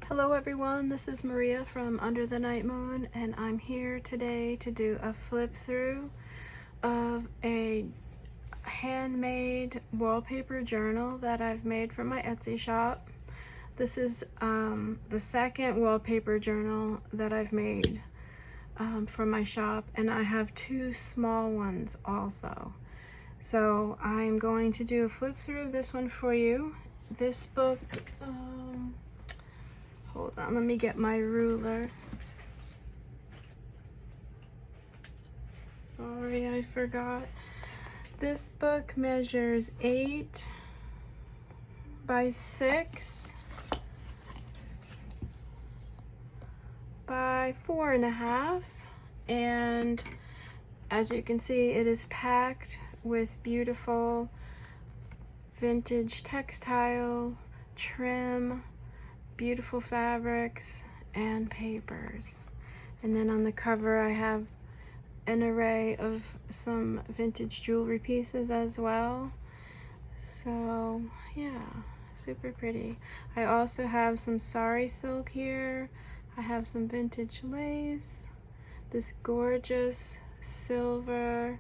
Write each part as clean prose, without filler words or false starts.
Hello everyone, this is Maria from Under the Night Moon, and I'm here today to do a flip through of a handmade wallpaper journal that I've made for my Etsy shop. This is the second wallpaper journal that I've made for my shop, and I have two small ones also. So I'm going to do a flip through of this one for you. This book, hold on, let me get my ruler. Sorry, I forgot. This book measures 8 by 6 by 4.5, and as you can see, it is packed with beautiful vintage textile, trim, beautiful fabrics, and papers. And then on the cover I have an array of some vintage jewelry pieces as well. So yeah, super pretty. I also have some sari silk here. I have some vintage lace. This gorgeous silver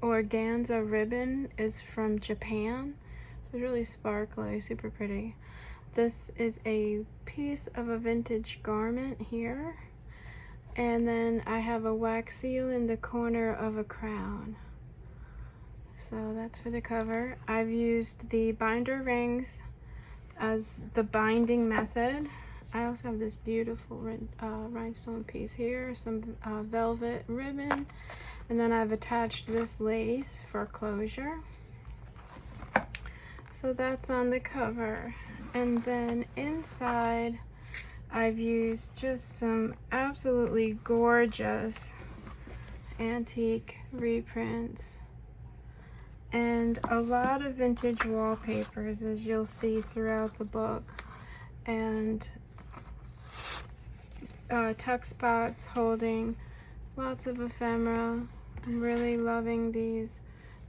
organza ribbon is from Japan. So it's really sparkly, super pretty. This is a piece of a vintage garment here. And then I have a wax seal in the corner of a crown. So that's for the cover. I've used the binder rings as the binding method. I also have this beautiful rhinestone piece here, some velvet ribbon, and then I've attached this lace for closure. So that's on the cover. And then inside I've used just some absolutely gorgeous antique reprints and a lot of vintage wallpapers, as you'll see throughout the book, and tuck spots holding lots of ephemera. I'm really loving these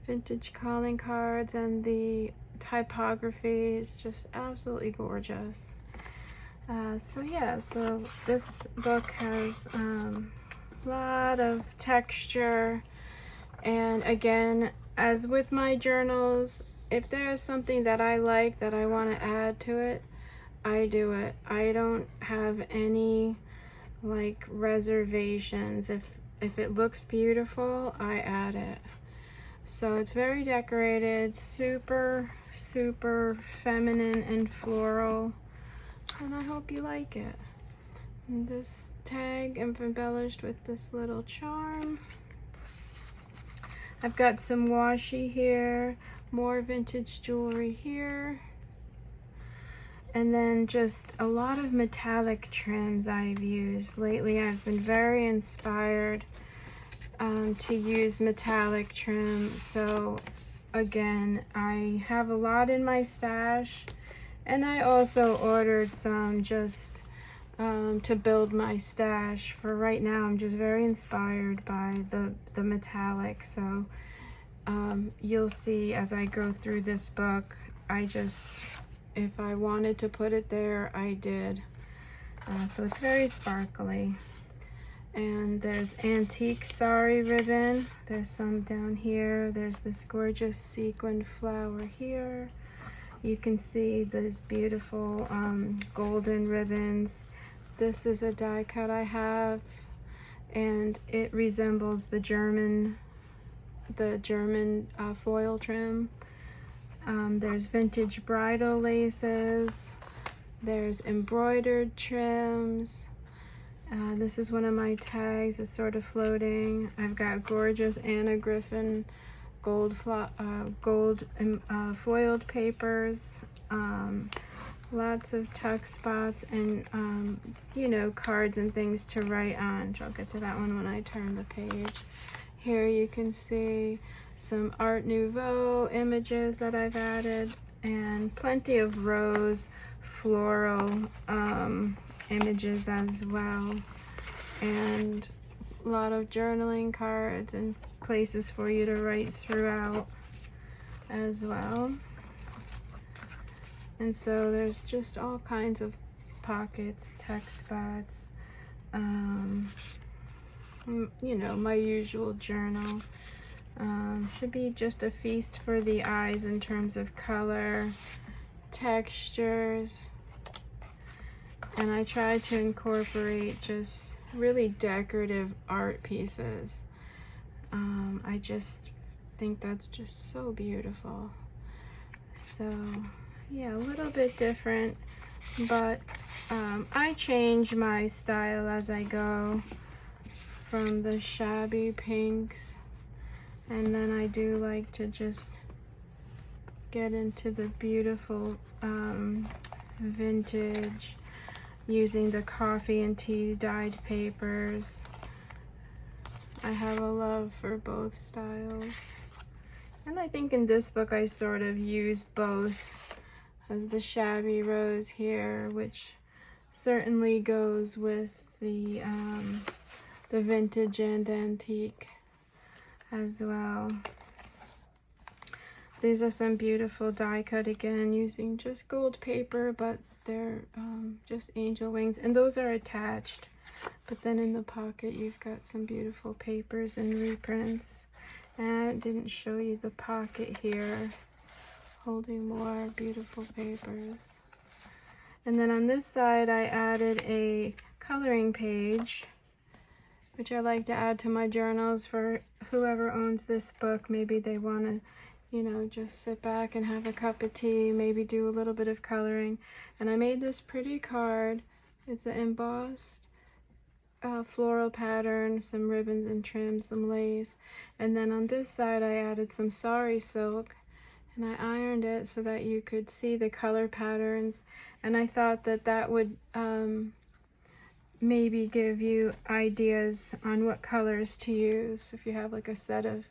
vintage calling cards, and the typography is just absolutely gorgeous. So yeah, so this book has a lot of texture, and again, as with my journals, if there's something that I like that I want to add to it, I do it. I don't have any like reservations. If it looks beautiful, I add it. So it's very decorated, super feminine and floral, and I hope you like it. And this tag I'm embellished with this little charm. I've got some washi here, more vintage jewelry here, and then just a lot of metallic trims I've used. Lately I've been very inspired to use metallic trim. So again, I have a lot in my stash, and I also ordered some just to build my stash. For right now, I'm just very inspired by the metallic. So you'll see as I go through this book, if I wanted to put it there, I did. So it's very sparkly. And there's antique sari ribbon. There's some down here. There's this gorgeous sequined flower here. You can see these beautiful golden ribbons. This is a die cut I have, and it resembles the German foil trim. There's vintage bridal laces. There's embroidered trims. This is one of my tags. It's sort of floating. I've got gorgeous Anna Griffin gold foiled papers. Lots of tuck spots and you know, cards and things to write on. I'll get to that one when I turn the page. Here you can see some Art Nouveau images that I've added, and plenty of rose floral images as well, and a lot of journaling cards and places for you to write throughout as well. And so there's just all kinds of pockets, text spots, you know, my usual journal. Should be just a feast for the eyes in terms of color, textures, and I try to incorporate just really decorative art pieces. I just think that's just so beautiful. So yeah, a little bit different, but I change my style as I go from the shabby pinks, and then I do like to just get into the beautiful vintage using the coffee and tea dyed papers. I have a love for both styles. And I think in this book I sort of use both, as the shabby rose here, which certainly goes with the vintage and antique as well. These are some beautiful die cut again using just gold paper, but they're just angel wings, and those are attached. But then in the pocket you've got some beautiful papers and reprints. And I didn't show you the pocket here, holding more beautiful papers. And then on this side I added a coloring page, which I like to add to my journals for whoever owns this book. Maybe they want to, you know, just sit back and have a cup of tea, maybe do a little bit of coloring. And I made this pretty card. It's an embossed floral pattern, some ribbons and trims, some lace. And then on this side I added some sari silk, and I ironed it so that you could see the color patterns. And I thought that that would maybe give you ideas on what colors to use if you have like a set of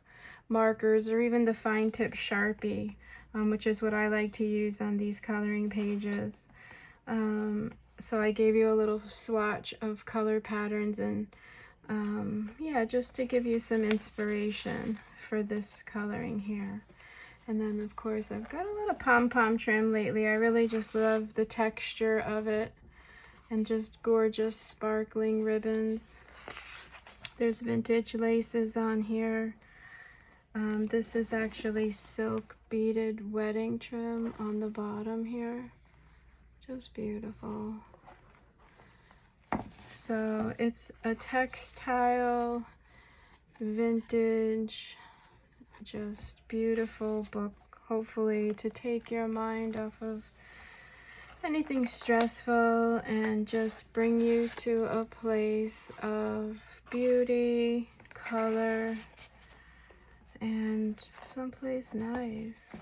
markers, or even the fine tip Sharpie, which is what I like to use on these coloring pages. So I gave you a little swatch of color patterns, and yeah, just to give you some inspiration for this coloring here. And then of course I've got a lot of pom-pom trim lately. I really just love the texture of it, and just gorgeous sparkling ribbons. There's vintage laces on here. This is actually silk beaded wedding trim on the bottom here. Just beautiful. So it's a textile, vintage, just beautiful book, hopefully to take your mind off of anything stressful and just bring you to a place of beauty, color, and someplace nice.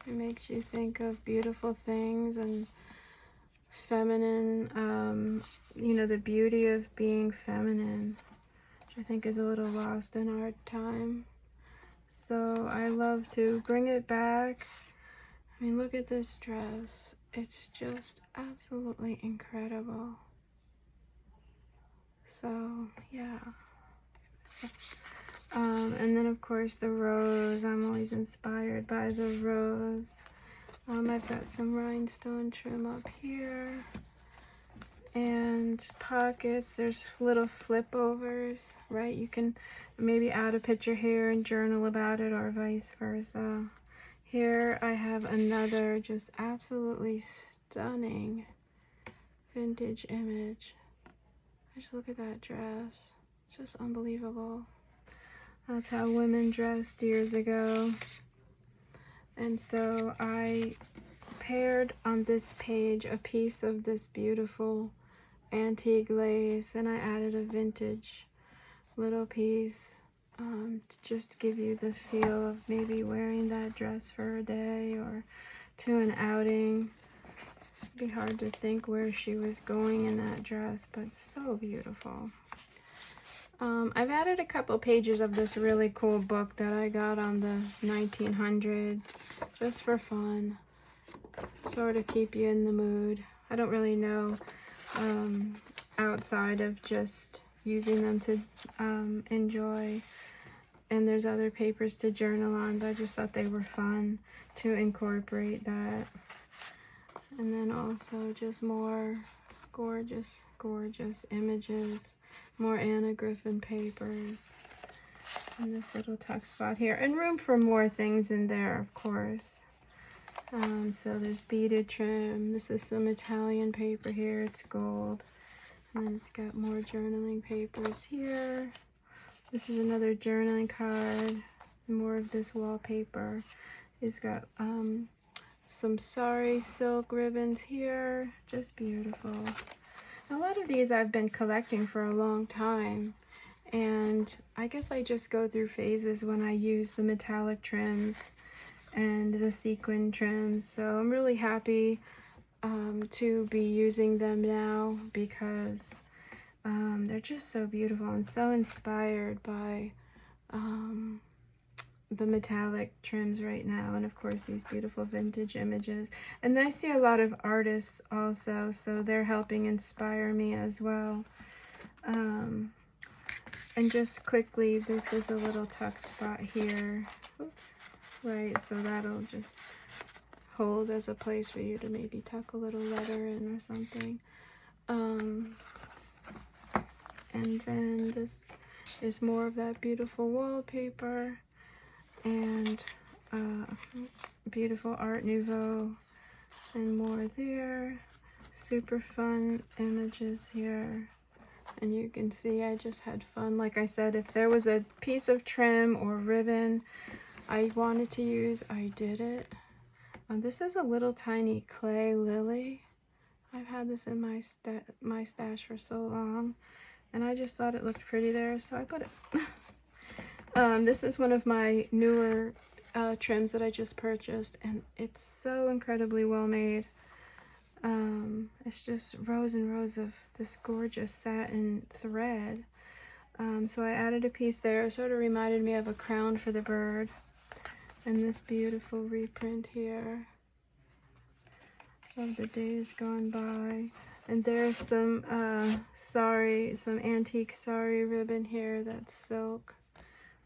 It makes you think of beautiful things and feminine, you know, the beauty of being feminine, which I think is a little lost in our time. So I love to bring it back. I mean, look at this dress. It's just absolutely incredible. So yeah. And then of course the rose. I'm always inspired by the rose. I've got some rhinestone trim up here, and pockets. There's little flip overs, right? You can maybe add a picture here and journal about it, or vice versa. Here I have another just absolutely stunning vintage image. Just look at that dress. It's just unbelievable. That's how women dressed years ago. And so I paired on this page a piece of this beautiful antique lace, and I added a vintage little piece to just give you the feel of maybe wearing that dress for a day or to an outing. It'd be hard to think where she was going in that dress, but so beautiful. I've added a couple pages of this really cool book that I got on the 1900s, just for fun, sort of keep you in the mood. I don't really know outside of just using them to enjoy, and there's other papers to journal on, but I just thought they were fun to incorporate that. And then also just more gorgeous, gorgeous images, more Anna Griffin papers, and this little tuck spot here, and room for more things in there, of course. So there's beaded trim. This is some Italian paper here. It's gold. And then it's got more journaling papers here. This is another journaling card. More of this wallpaper. It's got some sari silk ribbons here. Just beautiful. A lot of these I've been collecting for a long time. And I guess I just go through phases when I use the metallic trims and the sequin trims. So I'm really happy to be using them now because they're just so beautiful. I'm so inspired by the metallic trims right now, and of course these beautiful vintage images. And I see a lot of artists also, so they're helping inspire me as well. And just quickly, this is a little tuck spot here. Oops. Right, so that'll just hold as a place for you to maybe tuck a little letter in or something. And then this is more of that beautiful wallpaper and beautiful Art Nouveau and more there. Super fun images here. And you can see I just had fun. Like I said, if there was a piece of trim or ribbon I wanted to use, I did it. This is a little tiny clay lily. I've had this in my stash for so long, and I just thought it looked pretty there, so I put it. This is one of my newer trims that I just purchased, and it's so incredibly well made. It's just rows and rows of this gorgeous satin thread. So I added a piece there. It sort of reminded me of a crown for the bird. And this beautiful reprint here of the days gone by. And there's some some antique sari ribbon here that's silk.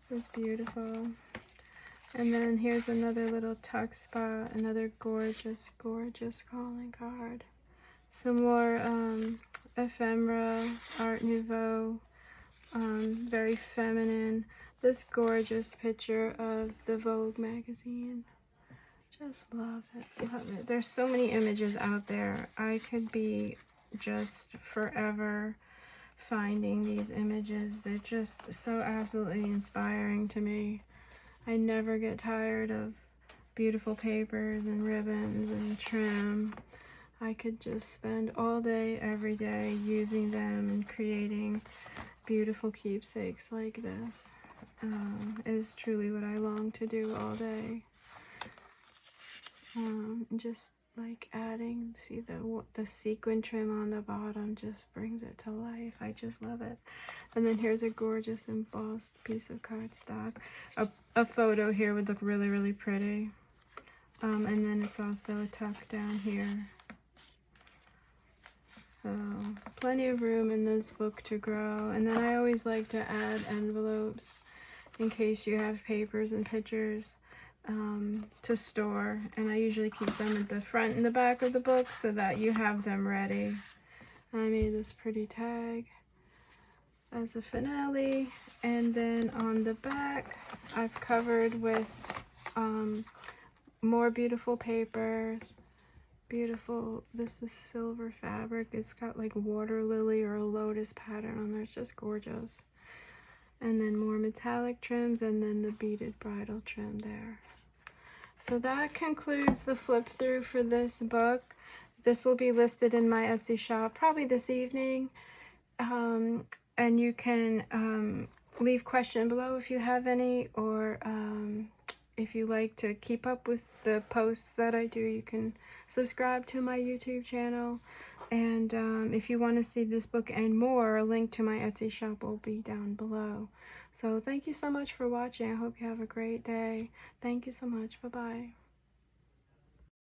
It's beautiful. And then here's another little tuck spot, another gorgeous, gorgeous calling card. Some more ephemera, Art Nouveau, very feminine. This gorgeous picture of the Vogue magazine. Just love it, love it. There's so many images out there. I could be just forever finding these images. They're just so absolutely inspiring to me. I never get tired of beautiful papers and ribbons and trim. I could just spend all day, every day using them and creating beautiful keepsakes like this. Is truly what I long to do all day. Just like adding, see the sequin trim on the bottom just brings it to life. I just love it. And then here's a gorgeous embossed piece of cardstock. A photo here would look really, really pretty. And then it's also a tuck down here. So plenty of room in this book to grow. And then I always like to add envelopes in case you have papers and pictures to store, and I usually keep them at the front and the back of the book so that you have them ready. I made this pretty tag as a finale, and then on the back I've covered with more beautiful papers. Beautiful, this is silver fabric. It's got like water lily or a lotus pattern on there. It's just gorgeous. And then more metallic trims, and then the beaded bridal trim there. So that concludes the flip through for this book. This will be listed in my Etsy shop probably this evening. And you can leave question below if you have any, or if you like to keep up with the posts that I do, you can subscribe to my YouTube channel. And if you want to see this book and more, a link to my Etsy shop will be down below. So thank you so much for watching. I hope you have a great day. Thank you so much. Bye-bye.